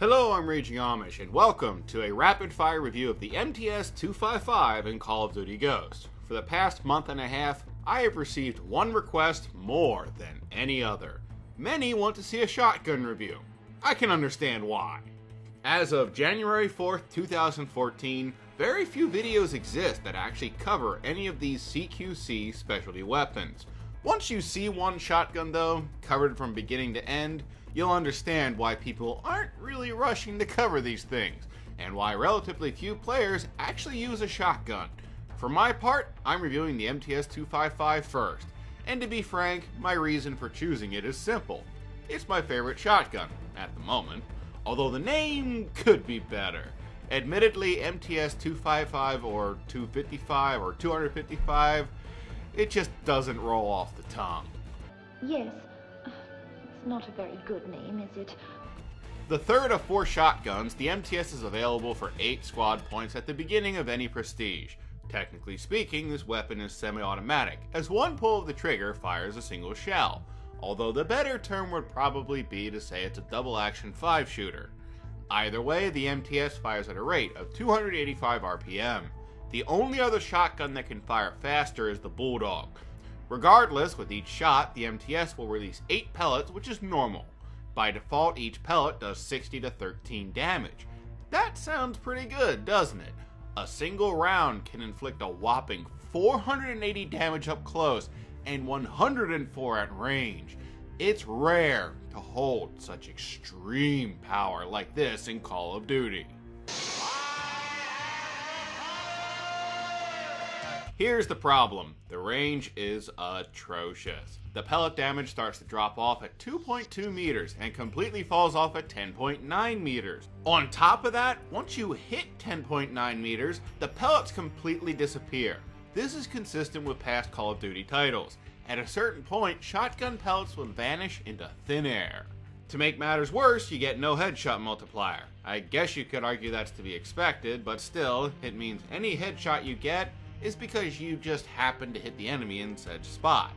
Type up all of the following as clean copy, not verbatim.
Hello, I'm Raging Amish, and welcome to a rapid-fire review of the MTS-255 in Call of Duty Ghost. For the past month and a half, I have received one request more than any other. Many want to see a shotgun review. I can understand why. As of January 4th, 2014, very few videos exist that actually cover any of these CQC specialty weapons. Once you see one shotgun though, covered from beginning to end, you'll understand why people aren't really rushing to cover these things, and why relatively few players actually use a shotgun. For my part, I'm reviewing the MTS-255 first, and to be frank, my reason for choosing it is simple. It's my favorite shotgun, at the moment, although the name could be better. Admittedly, MTS-255 or 255 or 255, it just doesn't roll off the tongue. Yes. Not a very good name, is it? The third of 4 shotguns, the MTS is available for 8 squad points at the beginning of any prestige. Technically speaking, this weapon is semi-automatic, as one pull of the trigger fires a single shell, although the better term would probably be to say it's a double-action 5-shooter. Either way, the MTS fires at a rate of 285 RPM. The only other shotgun that can fire faster is the Bulldog. Regardless, with each shot, the MTS will release 8 pellets, which is normal. By default, each pellet does 60 to 13 damage. That sounds pretty good, doesn't it? A single round can inflict a whopping 480 damage up close and 104 at range. It's rare to hold such extreme power like this in Call of Duty. Here's the problem. The range is atrocious. The pellet damage starts to drop off at 2.2 meters and completely falls off at 10.9 meters. On top of that, once you hit 10.9 meters, the pellets completely disappear. This is consistent with past Call of Duty titles. At a certain point, shotgun pellets will vanish into thin air. To make matters worse, you get no headshot multiplier. I guess you could argue that's to be expected, but still, it means any headshot you get is because you just happen to hit the enemy in said spot.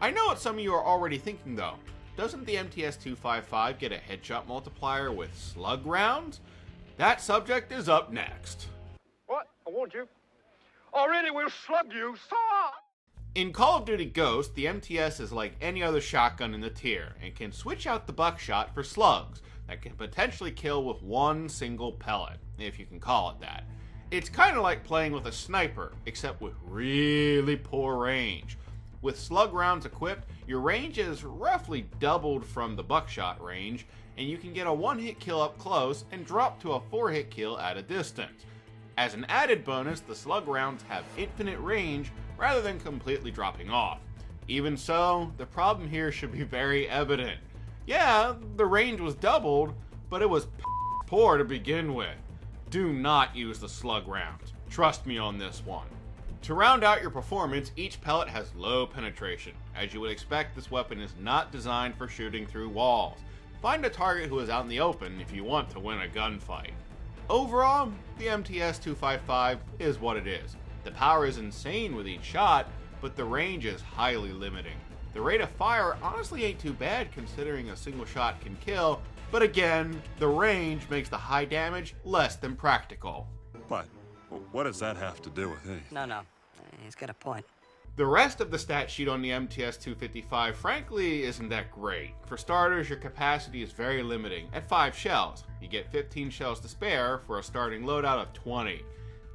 I know what some of you are already thinking though. Doesn't the MTS-255 get a headshot multiplier with slug rounds? That subject is up next. What? I warned you. Already we'll slug you, saw! In Call of Duty Ghost, the MTS is like any other shotgun in the tier and can switch out the buckshot for slugs that can potentially kill with one single pellet, if you can call it that. It's kind of like playing with a sniper, except with really poor range. With slug rounds equipped, your range is roughly doubled from the buckshot range, and you can get a 1-hit kill up close and drop to a 4-hit kill at a distance. As an added bonus, the slug rounds have infinite range rather than completely dropping off. Even so, the problem here should be very evident. Yeah, the range was doubled, but it was poor to begin with. Do not use the slug rounds. Trust me on this one. To round out your performance, each pellet has low penetration. As you would expect, this weapon is not designed for shooting through walls. Find a target who is out in the open if you want to win a gunfight. Overall, the MTS-255 is what it is. The power is insane with each shot, but the range is highly limiting. The rate of fire honestly ain't too bad considering a single shot can kill, but again, the range makes the high damage less than practical. But what does that have to do with anything? No, he's got a point. The rest of the stat sheet on the MTS-255 frankly isn't that great. For starters, your capacity is very limiting at 5 shells. You get 15 shells to spare for a starting loadout of 20.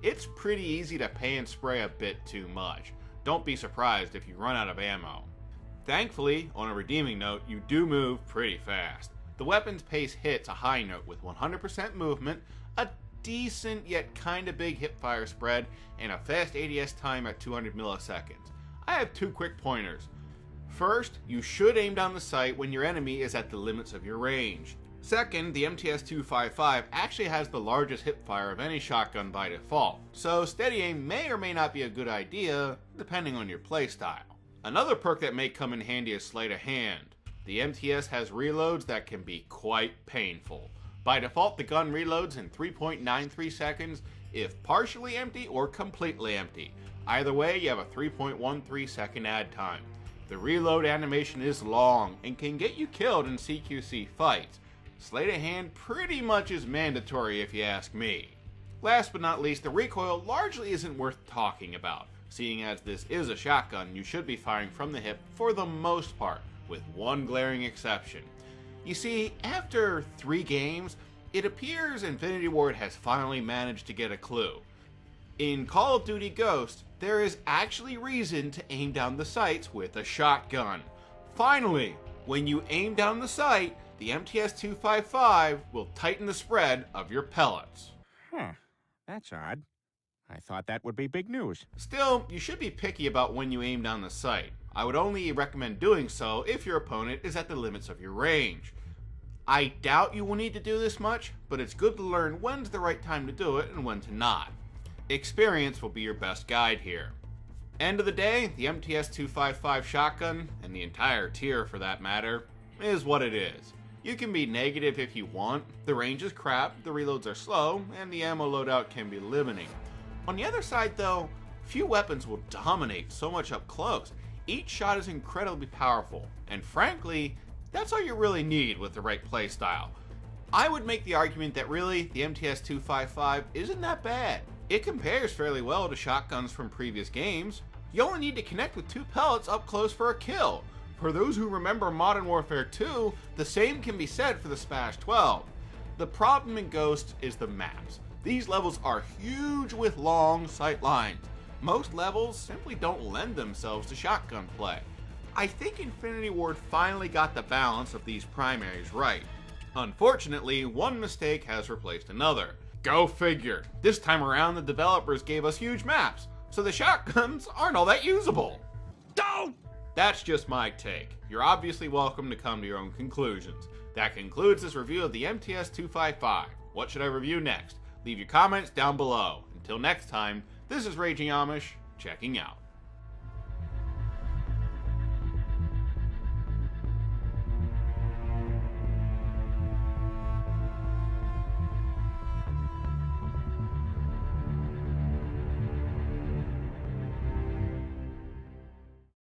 It's pretty easy to pay and spray a bit too much. Don't be surprised if you run out of ammo. Thankfully, on a redeeming note, you do move pretty fast. The weapon's pace hits a high note with 100% movement, a decent yet kinda big hipfire spread, and a fast ADS time at 200 milliseconds. I have 2 quick pointers. First, you should aim down the sight when your enemy is at the limits of your range. Second, the MTS-255 actually has the largest hipfire of any shotgun by default, so steady aim may or may not be a good idea, depending on your playstyle. Another perk that may come in handy is sleight of hand. The MTS has reloads that can be quite painful. By default, the gun reloads in 3.93 seconds if partially empty or completely empty. Either way, you have a 3.13 second add time. The reload animation is long and can get you killed in CQC fights. Sleight of hand pretty much is mandatory if you ask me. Last but not least, the recoil largely isn't worth talking about. Seeing as this is a shotgun, you should be firing from the hip for the most part, with one glaring exception. You see, after 3 games, it appears Infinity Ward has finally managed to get a clue. In Call of Duty Ghost, there is actually reason to aim down the sights with a shotgun. Finally, when you aim down the sight, the MTS-255 will tighten the spread of your pellets. That's odd. I thought that would be big news. Still, you should be picky about when you aim down the sight. I would only recommend doing so if your opponent is at the limits of your range. I doubt you will need to do this much, but it's good to learn when's the right time to do it and when to not. Experience will be your best guide here. End of the day, the MTS-255 shotgun, and the entire tier for that matter, is what it is. You can be negative if you want, the range is crap, the reloads are slow, and the ammo loadout can be limiting. On the other side though, few weapons will dominate so much up close. Each shot is incredibly powerful, and frankly, that's all you really need with the right playstyle. I would make the argument that really, the MTS-255 isn't that bad. It compares fairly well to shotguns from previous games. You only need to connect with 2 pellets up close for a kill. For those who remember Modern Warfare 2, the same can be said for the Smash 12. The problem in Ghost is the maps. These levels are huge with long sight lines. Most levels simply don't lend themselves to shotgun play. I think Infinity Ward finally got the balance of these primaries right. Unfortunately, one mistake has replaced another. Go figure. This time around, the developers gave us huge maps, so the shotguns aren't all that usable. Don't! That's just my take. You're obviously welcome to come to your own conclusions. That concludes this review of the MTS-255. What should I review next? Leave your comments down below. Until next time, this is Raging Amish, checking out.